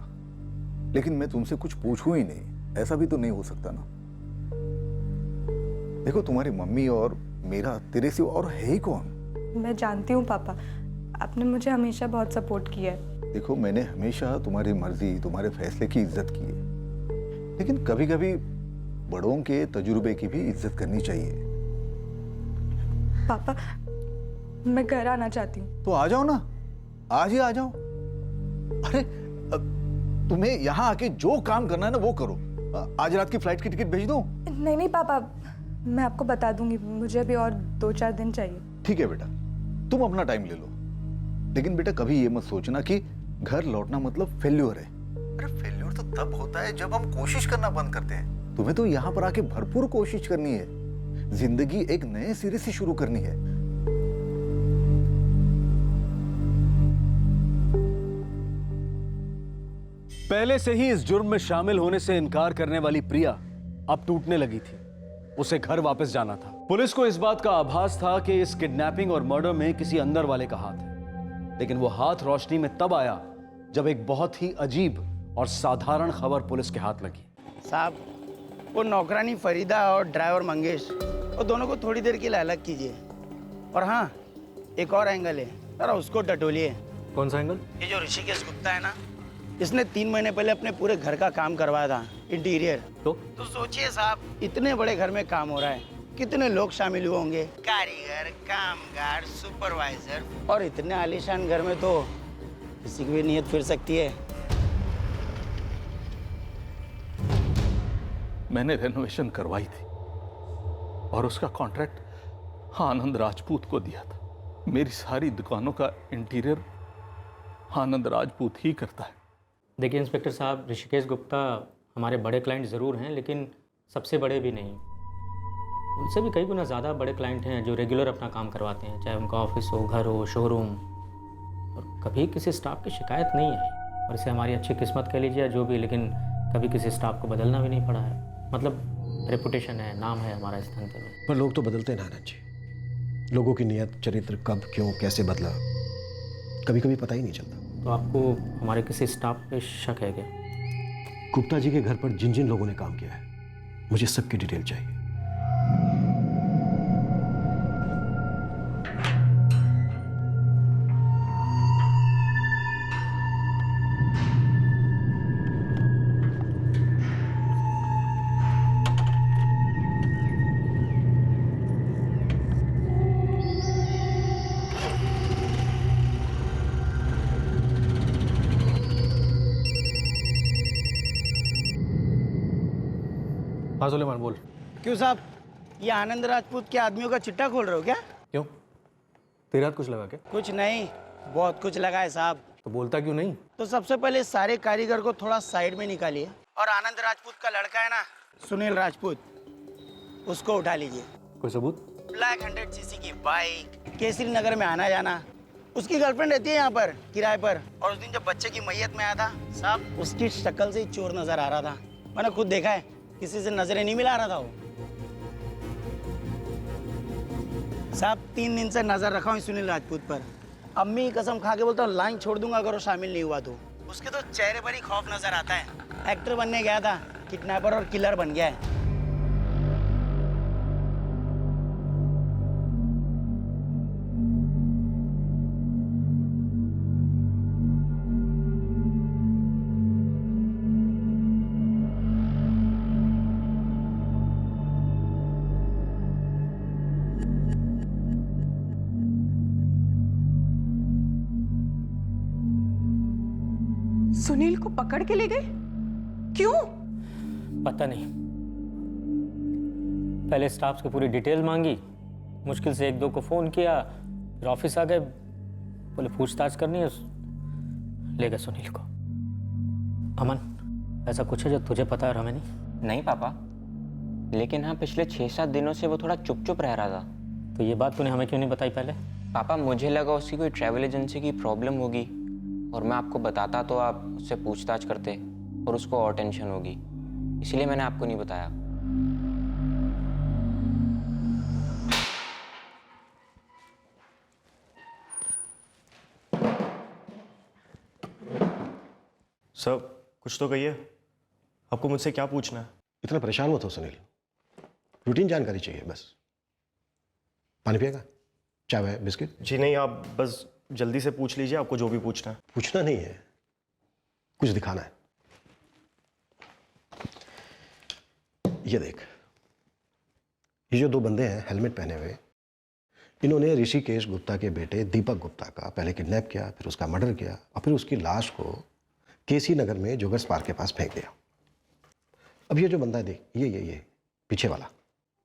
S13: लेकिन मैं तुमसे कुछ पूछूं ही नहीं, ऐसा भी तो नहीं हो सकता ना। देखो तुम्हारी मम्मी और मेरा तेरे सिवा और है ही कौन।
S6: मैं जानती हूँ पापा, आपने मुझे हमेशा बहुत सपोर्ट किया है।
S13: देखो मैंने हमेशा तुम्हारी मर्जी, तुम्हारे फैसले की इज्जत की है, लेकिन कभी कभी बड़ों के तजुर्बे की भी इज्जत करनी चाहिए।
S6: पापा मैं घर आना चाहती हूँ।
S13: तो आ जाओ ना, आज ही आ जाओ। अरे तुम्हें यहाँ आके जो काम करना है ना वो करो। आज रात की फ्लाइट की टिकट भेज दूं?
S6: नहीं नहीं पापा, मैं आपको बता दूंगी, मुझे अभी और 2-4 दिन चाहिए।
S13: ठीक है बेटा, तुम अपना टाइम ले लो, लेकिन बेटा कभी ये मत सोचना कि घर लौटना मतलब फेल्योर है। अरे फेल्योर तो तब होता है जब हम कोशिश करना बंद करते हैं। तुम्हें तो यहाँ पर आके भरपूर कोशिश करनी है, जिंदगी एक नए सिरे से शुरू करनी है।
S5: पहले से ही इस जुर्म में शामिल होने से इनकार करने वाली प्रिया अब टूटने लगी थी। उसे घर वापस जाना था। पुलिस को इस बात का आभास था कि इस किडनैपिंग और मर्डर में किसी अंदर वाले का हाथ है, लेकिन वो हाथ रोशनी में तब आया जब एक बहुत ही अजीब और साधारण खबर पुलिस के हाथ लगी।
S17: साहब, वो नौकरानी फरीदा और ड्राइवर मंगेश, वो दोनों को थोड़ी देर के लिए अलग कीजिए। और हाँ, एक और एंगल है, जरा उसको टटोलिए।
S10: कौन सा एंगल?
S17: ये जो ऋषिकेश गुप्ता है ना, इसने 3 महीने पहले अपने पूरे घर का काम करवाया था, इंटीरियर। तो सोचिए साहब, इतने बड़े घर में काम हो रहा है, कितने लोग शामिल हुए होंगे, कारीगर, कामगार, सुपरवाइजर। और इतने आलीशान घर में तो किसी की भी नीयत फिर सकती है।
S3: मैंने रेनोवेशन करवाई थी और उसका कॉन्ट्रैक्ट आनंद राजपूत को दिया था। मेरी सारी दुकानों का इंटीरियर आनंद राजपूत ही करता है।
S15: देखिए इंस्पेक्टर साहब, ऋषिकेश गुप्ता हमारे बड़े क्लाइंट ज़रूर हैं, लेकिन सबसे बड़े भी नहीं। उनसे भी कई गुना ज़्यादा बड़े क्लाइंट हैं जो रेगुलर अपना काम करवाते हैं, चाहे उनका ऑफिस हो, घर हो, शोरूम। और कभी किसी स्टाफ की शिकायत नहीं है, और इसे हमारी अच्छी किस्मत कह लीजिए जो भी, लेकिन कभी किसी स्टाफ को बदलना भी नहीं पड़ा है। मतलब रेपुटेशन है, नाम है हमारा इस धंधे में।
S10: पर लोग तो बदलते हैं नारायण जी। लोगों की नियत, चरित्र कब, क्यों, कैसे बदला, कभी कभी पता ही नहीं चलता।
S15: तो आपको हमारे किसी स्टाफ पे शक है क्या?
S10: गुप्ता जी के घर पर जिन जिन लोगों ने काम किया है, मुझे सबकी डिटेल चाहिए।
S11: हाँ सुलेमान बोल।
S17: क्यों साहब, ये आनंद राजपूत के आदमियों का चिट्टा खोल रहे हो क्या?
S11: क्यों, तेरे हाथ कुछ लगा क्या?
S17: कुछ नहीं, बहुत कुछ लगा है साहब।
S11: तो बोलता क्यों नहीं?
S17: तो सबसे पहले सारे कारीगर को थोड़ा साइड में निकालिए, और आनंद राजपूत का लड़का है ना, सुनील राजपूत, उसको उठा लीजिए।
S11: कोई सबूत?
S17: ब्लैक 100cc की बाइक, केसरी नगर में आना जाना। उसकी गर्लफ्रेंड रहती है यहाँ पर किराए पर, और उस दिन जब बच्चे की मैयत में आया था साहब, उसकी शक्ल से ही चोर नजर आ रहा था। मैंने खुद देखा है, किसी से नजरें नहीं मिला रहा था वो साहब। 3 दिन से नजर रखा हूँ सुनील राजपूत पर। अम्मी की कसम खा के बोलता हूँ, लाइन छोड़ दूंगा अगर वो शामिल नहीं हुआ तो। उसके तो चेहरे पर ही खौफ नजर आता है। एक्टर बनने गया था, किडनैपर और किलर बन गया है।
S4: सुनील को पकड़ के ले गए? क्यों?
S15: पता नहीं। पहले स्टाफ से पूरी डिटेल मांगी, मुश्किल से 1-2 को फ़ोन किया, फिर ऑफिस आ गए, बोले पूछताछ करनी है, ले गए सुनील को। अमन, ऐसा कुछ है जो तुझे पता है और हमें नहीं?
S18: नहीं पापा, लेकिन हाँ पिछले 6-7 दिनों से वो थोड़ा चुप चुप रह रहा था।
S15: तो ये बात तूने हमें क्यों नहीं बताई पहले?
S18: पापा मुझे लगा उसकी कोई ट्रैवल एजेंसी की प्रॉब्लम होगी, और मैं आपको बताता तो आप उससे पूछताछ करते और उसको और टेंशन होगी, इसलिए मैंने आपको नहीं बताया।
S7: सर कुछ तो कहिए, आपको मुझसे क्या पूछना है?
S19: इतना परेशान मत हो सुनील, रूटीन जानकारी चाहिए बस। पानी पिएगा? चाय है, बिस्किट?
S7: जी नहीं, आप बस जल्दी से पूछ लीजिए, आपको जो भी पूछना है।
S19: पूछना नहीं है, कुछ दिखाना है। ये देख, ये जो दो बंदे हैं हेलमेट पहने हुए, इन्होंने ऋषिकेश गुप्ता के बेटे दीपक गुप्ता का पहले किडनैप किया, फिर उसका मर्डर किया और फिर उसकी लाश को केसी नगर में जोगर्स पार्क के पास फेंक दिया। अब ये जो बंदा है देख, ये पीछे वाला,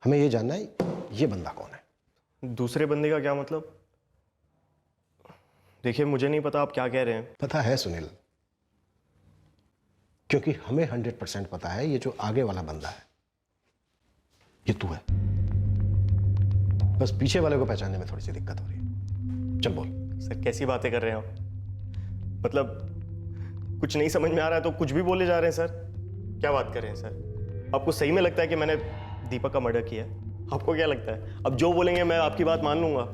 S19: हमें ये जानना है ये बंदा कौन है।
S7: दूसरे बंदे का क्या मतलब? देखिए मुझे नहीं पता आप क्या कह रहे हैं।
S19: पता है सुनील, क्योंकि हमें 100% पता है ये जो आगे वाला बंदा है ये तू है। बस पीछे वाले को पहचानने में थोड़ी सी दिक्कत हो रही है। चल बोल।
S7: सर कैसी बातें कर रहे हैं आप? मतलब कुछ नहीं समझ में आ रहा है तो कुछ भी बोले जा रहे हैं सर। क्या बात कर रहे हैं सर? आपको सही में लगता है कि मैंने दीपक का मर्डर किया है? आपको क्या लगता है अब जो बोलेंगे मैं आपकी बात मान लूंगा?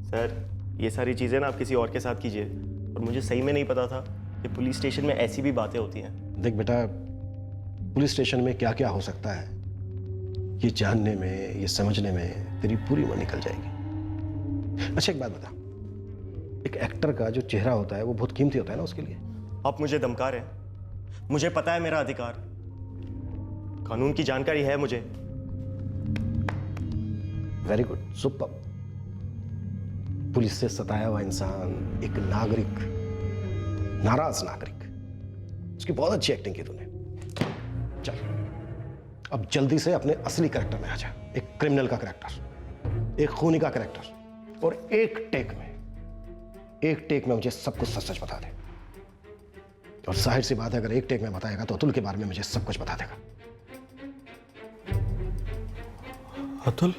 S7: सर ये सारी चीज़ें ना आप किसी और के साथ कीजिए, और मुझे सही में नहीं पता था कि पुलिस स्टेशन में ऐसी भी बातें होती हैं।
S19: देख बेटा, पुलिस स्टेशन में क्या क्या हो सकता है ये जानने में, ये समझने में तेरी पूरी उम्र निकल जाएगी। अच्छा एक बात बता, एक एक्टर का जो चेहरा होता है वो बहुत कीमती होता है ना उसके लिए।
S7: आप मुझे धमका रहे हैं? मुझे पता है मेरा अधिकार, कानून की जानकारी है मुझे।
S19: Very good, super. पुलिस से सताया हुआ इंसान, एक नागरिक, नाराज नागरिक, उसकी बहुत अच्छी एक्टिंग की तूने। चल अब जल्दी से अपने असली कैरेक्टर में आ जा। एक क्रिमिनल का कैरेक्टर, एक खूनी का कैरेक्टर, और एक टेक में मुझे सब कुछ सच सच बता दे। और जाहिर सी बात है अगर एक टेक में बताएगा तो अतुल के बारे में मुझे सब कुछ बता देगा।
S7: अतुल?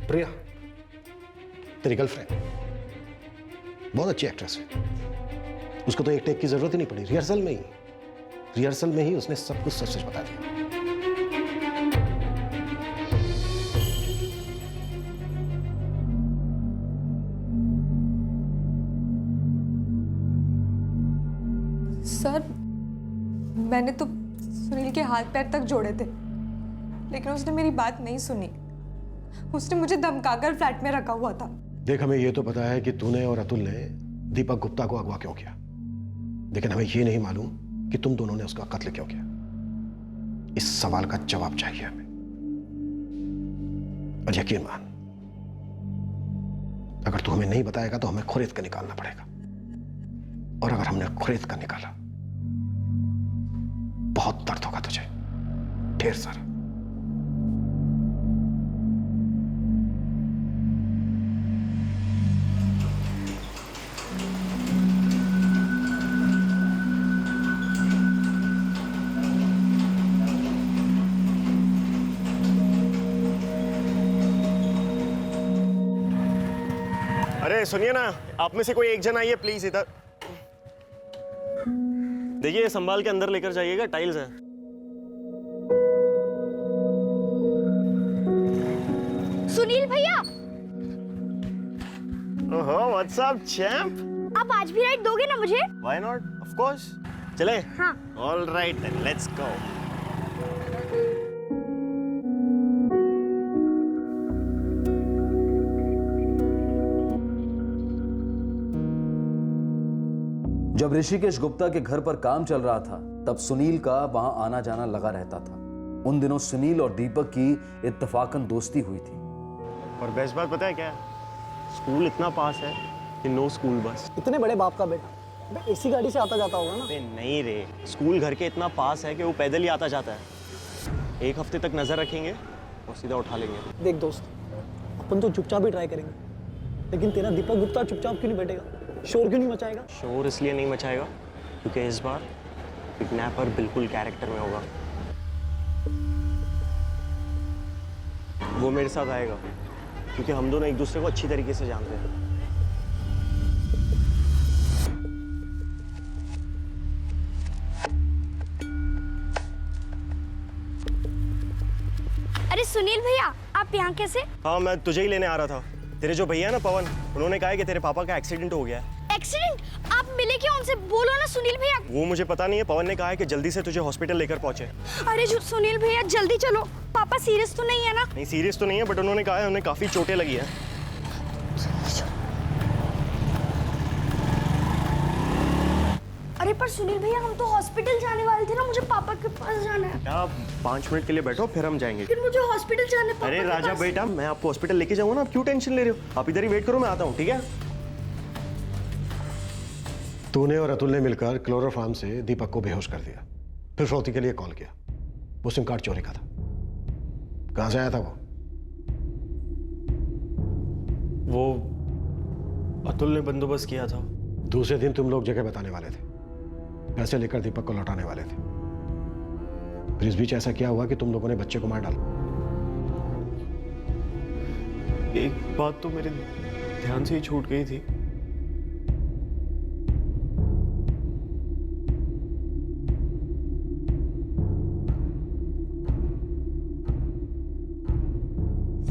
S19: प्रिया तेरी गर्लफ्रेंड, बहुत अच्छी एक्ट्रेस है, उसको तो एक टेक की जरूरत ही नहीं पड़ी। रिहर्सल में ही उसने सब कुछ सच सच बता दिया।
S6: सर मैंने तो सुनील के हाथ पैर तक जोड़े थे, लेकिन उसने मेरी बात नहीं सुनी। उसने मुझे धमकाकर फ्लैट में रखा हुआ था।
S19: देख हमें ये तो पता है कि तूने और अतुल ने दीपक गुप्ता को अगवा क्यों किया, लेकिन हमें ये नहीं मालूम कि तुम दोनों ने उसका कत्ल क्यों किया। इस सवाल का जवाब चाहिए हमें। और यकीन मान, अगर तू हमें नहीं बताएगा तो हमें खुरेद कर निकालना पड़ेगा, और अगर हमने खुरेद कर निकाला बहुत दर्द होगा तुझे, ढेर सारा।
S7: अरे सुनिए ना, आप में से कोई एक जन आइए प्लीज इधर। देखिए संभाल के अंदर लेकर जाइएगा, टाइल्स है।
S8: सुनील भैया।
S7: ओहो व्हाट्स अप चैंप?
S8: आप आज भी राइड दोगे ना मुझे?
S7: Why not, of course. चले?
S8: हाँ।
S7: All right then, let's go.
S5: जब ऋषिकेश गुप्ता के घर पर काम चल रहा था तब सुनील का वहां आना जाना लगा रहता था। उन दिनों सुनील और दीपक की इत्तेफाकन दोस्ती हुई थी।
S7: और बेस्ट बात पता है क्या? स्कूल इतना पास है कि नो स्कूल बस।
S9: इतने बड़े बाप का बेटा एसी गाड़ी से आता जाता होगा ना?
S7: नहीं रे, स्कूल घर के इतना पास है कि वो पैदल ही आता जाता है। एक हफ्ते तक नजर रखेंगे और सीधा उठा लेंगे।
S9: देख दोस्त, अपन तो चुपचाप ही ट्राई करेंगे, लेकिन तेरा दीपक गुप्ता चुपचाप क्यों नहीं बैठेगा? शोर क्यों नहीं मचाएगा?
S7: शोर इसलिए नहीं मचाएगा क्योंकि इस बार किडनैपर बिल्कुल कैरेक्टर में होगा। वो मेरे साथ आएगा क्योंकि हम दोनों एक दूसरे को अच्छी तरीके से जानते हैं।
S8: अरे सुनील भैया, आप यहाँ कैसे?
S7: हाँ, मैं तुझे ही लेने आ रहा था। तेरे जो भैया है ना पवन, उन्होंने कहा है कि तेरे पापा का एक्सीडेंट हो गया है।
S8: एक्सीडेंट? आप मिले क्यों उनसे? बोलो ना सुनील भैया।
S7: वो मुझे पता नहीं है, पवन ने कहा है कि जल्दी से तुझे हॉस्पिटल लेकर पहुंचे।
S8: अरे सुनील भैया जल्दी चलो, पापा सीरियस तो नहीं है ना?
S7: नहीं, सीरियस तो नहीं है, बट उन्होंने कहा है उन्हें काफी चोटें लगी है।
S8: अरे पर सुनील भैया, हम तो हॉस्पिटल जाने वाले थे ना, मुझे पापा के पास जाना है।
S7: क्या 5 मिनट के लिए बैठो, फिर हम जाएंगे।
S8: फिर मुझे हॉस्पिटल जाना है।
S7: अरे राजा बेटा, मैं आपको हॉस्पिटल लेके जाऊंगा ना, आप क्यों टेंशन ले रहे हो? आप इधर ही वेट करो, मैं आता हूँ, ठीक है?
S19: तूने और अतुल ने मिलकर क्लोरोफार्म से दीपक को बेहोश कर दिया, फिर फौती के लिए कॉल किया। वो सिम कार्ड चोरी का था। कहां से आया था
S7: वो अतुल ने बंदोबस्त किया था।
S19: दूसरे दिन तुम लोग जगह बताने वाले थे, पैसे लेकर दीपक को लौटाने वाले थे। फिर इस बीच ऐसा क्या हुआ कि तुम लोगों ने बच्चे को मार डाला?
S7: एक बात तो मेरे ध्यान से ही छूट गई थी।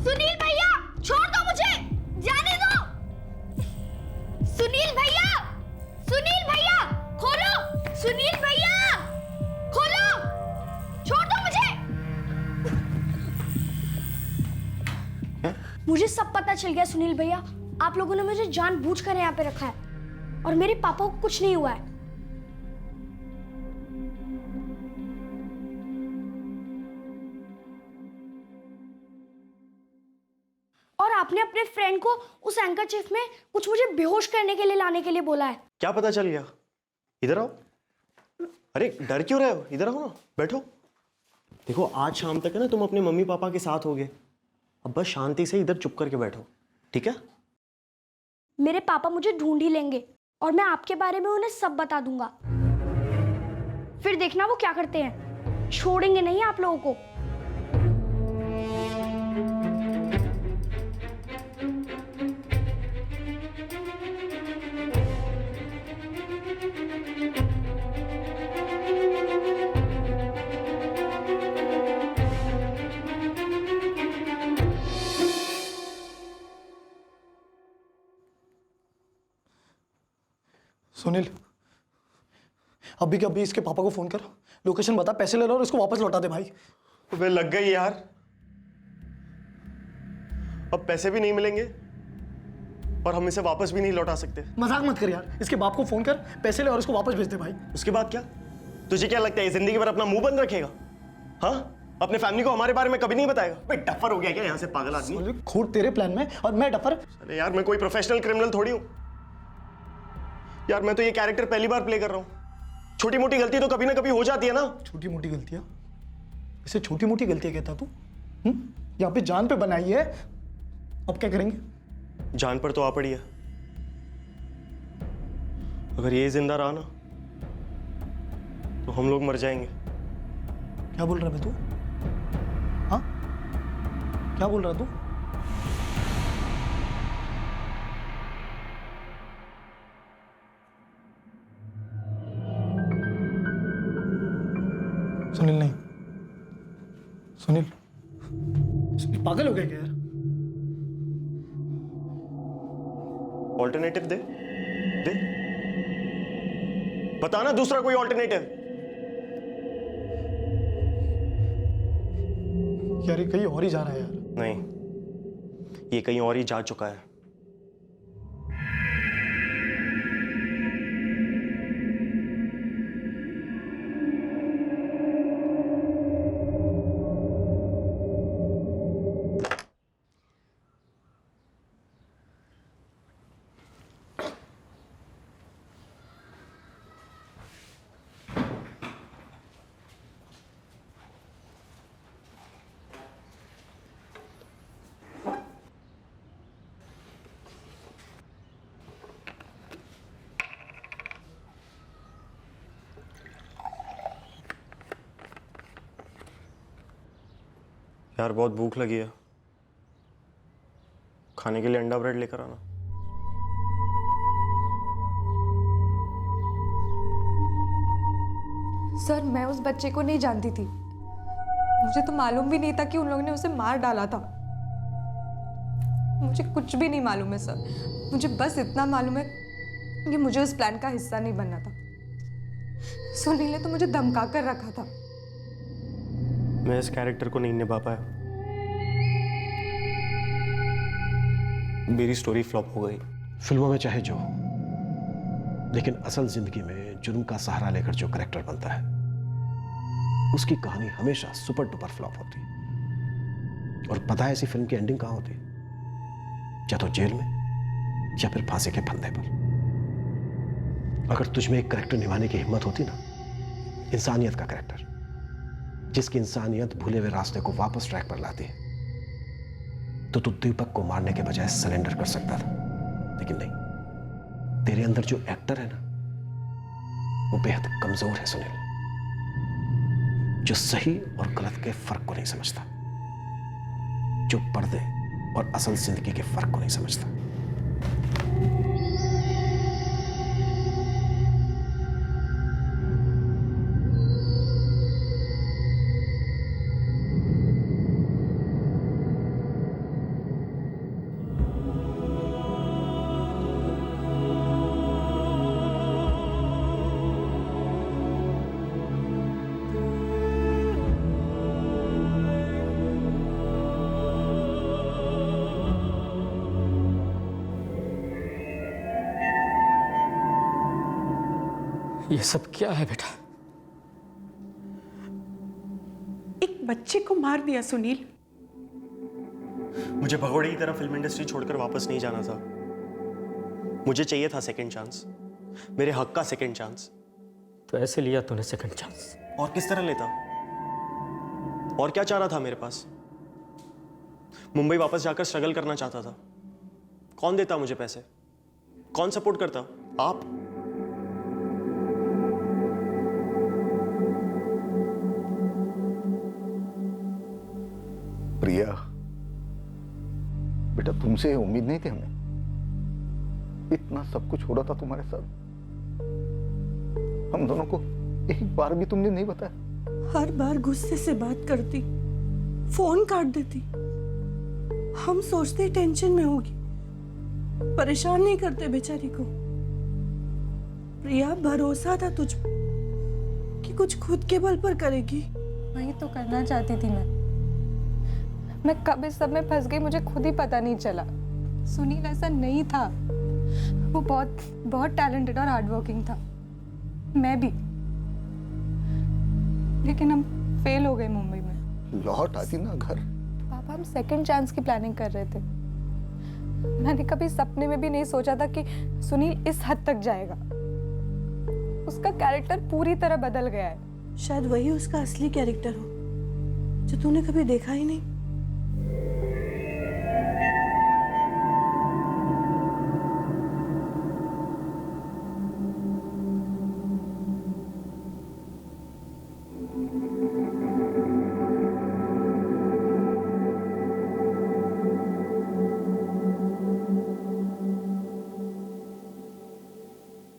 S8: सुनील भैया, छोड़ दो मुझे, जाने दो। सुनील भैया, सुनील भैया, खोलो। सुनील भैया, खोलो, छोड़ दो मुझे। मुझे सब पता चल गया सुनील भैया, आप लोगों ने मुझे जानबूझकर यहाँ पे रखा है और मेरे पापा को कुछ नहीं हुआ है। और आपने अपने फ्रेंड को उस हैंकरचीफ में कुछ मुझे बेहोश करने के लिए लाने के लिए बोला है।
S7: क्या पता चल गया? इधर आओ। अरे डर क्यों रहे हो? इधर आओ ना, बैठो। देखो, आज शाम तक है ना तुम अपने मम्मी पापा के साथ होगे। अब बस शांति से इधर चुप करके बैठो, ठीक है?
S8: मेरे पापा मुझे ढूंढ ही लेंगे और मैं आपके बारे में उन्हें सब बता दूंगा। फिर देखना वो क्या करते हैं, छोड़ेंगे नहीं आप लोगों को।
S9: सुनील, अभी के अभी इसके पापा को फोन कर, लोकेशन बता, पैसे ले लो और इसको वापस लौटा दे भाई।
S7: वे लग गई यार, अब पैसे भी नहीं मिलेंगे और हम इसे वापस भी नहीं लौटा सकते।
S9: मजाक मत कर यार, इसके बाप को फोन कर, पैसे ले और इसको वापस भेज दे भाई।
S7: उसके बाद क्या? तुझे क्या लगता है ये जिंदगी भर अपना मुंह बंद रखेगा? हाँ, अपने फैमिली को हमारे बारे में कभी नहीं बताएगा? भाई डफर हो गया क्या यहाँ से, पागल आदमी?
S9: खोट तेरे प्लान में और मैं डफर?
S7: अरे यार, मैं कोई प्रोफेशनल क्रिमिनल थोड़ी हूँ यार, मैं तो ये कैरेक्टर पहली बार प्ले कर रहा हूँ। छोटी मोटी गलती तो कभी ना कभी हो जाती है ना।
S9: छोटी मोटी गलतियां? इसे छोटी मोटी गलतियां कहता तू? यहाँ पे जान पे बनाई है, अब क्या करेंगे?
S7: जान पर तो आ पड़ी है। अगर ये जिंदा रहा ना तो हम लोग मर जाएंगे।
S9: क्या बोल रहा है तू? हाँ, क्या बोल रहा तू? सुनील नहीं, सुनील पागल हो गया क्या यार?
S7: ऑल्टरनेटिव दे, दे, बता ना दूसरा कोई ऑल्टरनेटिव।
S9: यार ये कहीं और ही जा रहा है यार।
S7: नहीं, ये कहीं और ही जा चुका है। यार बहुत भूख लगी है, खाने के लिए अंडा ब्रेड लेकर आना।
S6: सर मैं उस बच्चे को नहीं जानती थी, मुझे तो मालूम भी नहीं था कि उन लोगों ने उसे मार डाला था। मुझे कुछ भी नहीं मालूम है सर, मुझे बस इतना मालूम है कि मुझे उस प्लान का हिस्सा नहीं बनना था। सुनील ने तो मुझे धमका कर रखा था।
S7: मैं इस कैरेक्टर को नहीं निभा पाया, मेरी स्टोरी फ्लॉप हो गई।
S19: फिल्मों में चाहे जो, लेकिन असल जिंदगी में जुर्म का सहारा लेकर जो करेक्टर बनता है उसकी कहानी हमेशा सुपर डुपर फ्लॉप होती है। और पता है ऐसी फिल्म की एंडिंग कहां होती? या तो जेल में या फिर फांसी के फंदे पर। अगर तुझमें एक करेक्टर निभाने की हिम्मत होती ना, इंसानियत का करेक्टर, जिसकी इंसानियत भूले हुए रास्ते को वापस ट्रैक पर लाती है, तो तू दीपक को मारने के बजाय सरेंडर कर सकता था। लेकिन नहीं, तेरे अंदर जो एक्टर है ना, वो बेहद कमजोर है सुनील, जो सही और गलत के फर्क को नहीं समझता, जो पर्दे और असल जिंदगी के फर्क को नहीं समझता।
S15: ये सब क्या है बेटा?
S20: एक बच्चे को मार दिया सुनील।
S7: मुझे भगोड़े की तरह फिल्म इंडस्ट्री छोड़कर वापस नहीं जाना था। मुझे चाहिए था सेकंड चांस, मेरे हक का सेकंड चांस।
S15: तो ऐसे लिया तूने सेकंड चांस?
S7: और किस तरह लेता? और क्या चाह रहा था मेरे पास? मुंबई वापस जाकर स्ट्रगल करना चाहता था। कौन देता मुझे पैसे? कौन सपोर्ट करता? आप।
S13: प्रिया बेटा, तुमसे उम्मीद नहीं थी हमें। इतना सब कुछ हो रहा था तुम्हारे साथ, हम दोनों को एक बार भी तुमने नहीं बताया।
S20: हर बार गुस्से से बात करती, फोन काट देती। हम सोचते टेंशन में होगी, परेशान नहीं करते बेचारी को। प्रिया, भरोसा था तुझ पर कि कुछ खुद के बल पर करेगी।
S6: वही तो करना चाहती थी मैं कब इस सब में फंस गई मुझे खुद ही पता नहीं चला। सुनील ऐसा नहीं था, वो बहुत बहुत टैलेंटेड और हार्डवर्किंग था, मैं भी। लेकिन हम फेल हो गए मुंबई में।
S13: लौट आती ना घर।
S6: पापा, हम सेकंड चांस की प्लानिंग कर रहे थे। मैंने कभी सपने में भी नहीं सोचा था कि सुनील इस हद तक जाएगा। उसका कैरेक्टर पूरी तरह बदल गया है।
S20: शायद वही उसका असली कैरेक्टर हो जो तूने कभी देखा ही नहीं।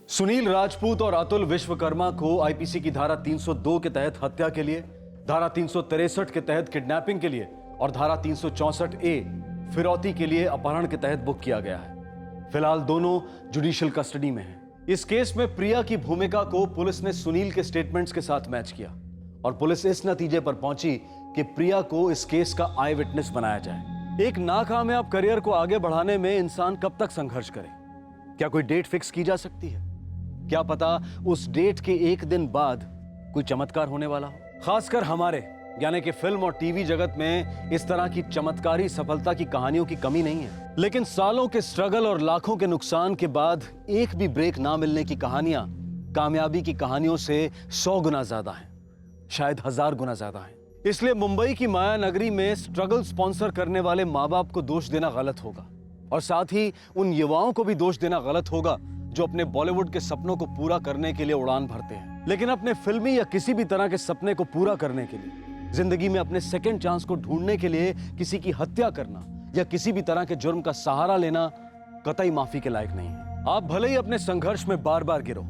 S5: सुनील राजपूत और अतुल विश्वकर्मा को आईपीसी की धारा 302 के तहत हत्या के लिए, धारा 363 के तहत किडनैपिंग के लिए और धारा 364A फिरौती के लिए अपहरण के तहत बुक किया गया है। फिलहाल दोनों जुडिशियल कस्टडी में हैं। इस केस में प्रिया की भूमिका को पुलिस ने सुनील के स्टेटमेंट्स के साथ मैच किया और पुलिस इस नतीजे पर पहुंची कि प्रिया को इस केस का आई विटनेस बनाया जाए। एक नाकामयाब करियर को आगे बढ़ाने में इंसान कब तक संघर्ष करे? क्या कोई डेट फिक्स की जा सकती है? क्या पता उस डेट के एक दिन बाद कोई चमत्कार होने वाला हो। खासकर हमारे यानी कि फिल्म और टीवी जगत में इस तरह की चमत्कारी सफलता की कहानियों की कमी नहीं है। लेकिन सालों के स्ट्रगल और लाखों के नुकसान के बाद एक भी ब्रेक ना मिलने की कहानियां कामयाबी की कहानियों से 100 गुना ज्यादा हैं, शायद 1000 गुना ज्यादा हैं। इसलिए मुंबई की माया नगरी में स्ट्रगल स्पॉन्सर करने वाले माँ बाप को दोष देना गलत होगा और साथ ही उन युवाओं को भी दोष देना गलत होगा जो अपने बॉलीवुड के सपनों को पूरा करने के लिए उड़ान भरते हैं, लेकिन अपने फिल्मी या किसी भी तरह के सपने को पूरा करने के लिए, जिंदगी में अपने सेकंड चांस को ढूंढने के लिए किसी की हत्या करना या किसी भी तरह के जुर्म का सहारा लेना कतई माफी के लायक नहीं है। आप भले ही अपने संघर्ष में बार बार गिरो,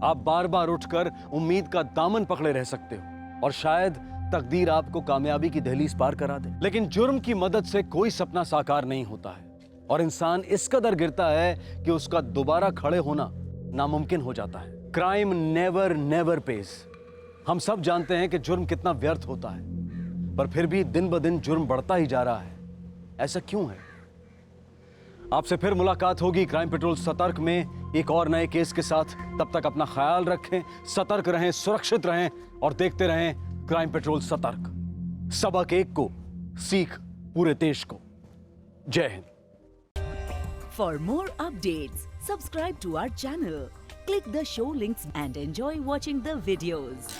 S5: आप बार बार उठकर उम्मीद का दामन पकड़े रह सकते हो और शायद तकदीर आपको कामयाबी की दहलीज पार करा दे, लेकिन जुर्म की मदद से कोई सपना साकार नहीं होता है और इंसान इस कदर गिरता है कि उसका दोबारा खड़े होना नामुमकिन हो जाता है। Crime never never page. हम सब जानते हैं कि जुर्म कितना व्यर्थ होता है, पर फिर भी दिन ब दिन जुर्म बढ़ता ही जा रहा है। ऐसा क्यों है? आपसे फिर मुलाकात होगी क्राइम पेट्रोल सतर्क में एक और नए केस के साथ। तब तक अपना ख्याल रखें, सतर्क रहें, सुरक्षित रहें और देखते रहें क्राइम पेट्रोल सतर्क। सबक एक को, सीख पूरे देश को। जय Hind.
S1: For more updates, subscribe to our channel, click the show links and enjoy watching the videos.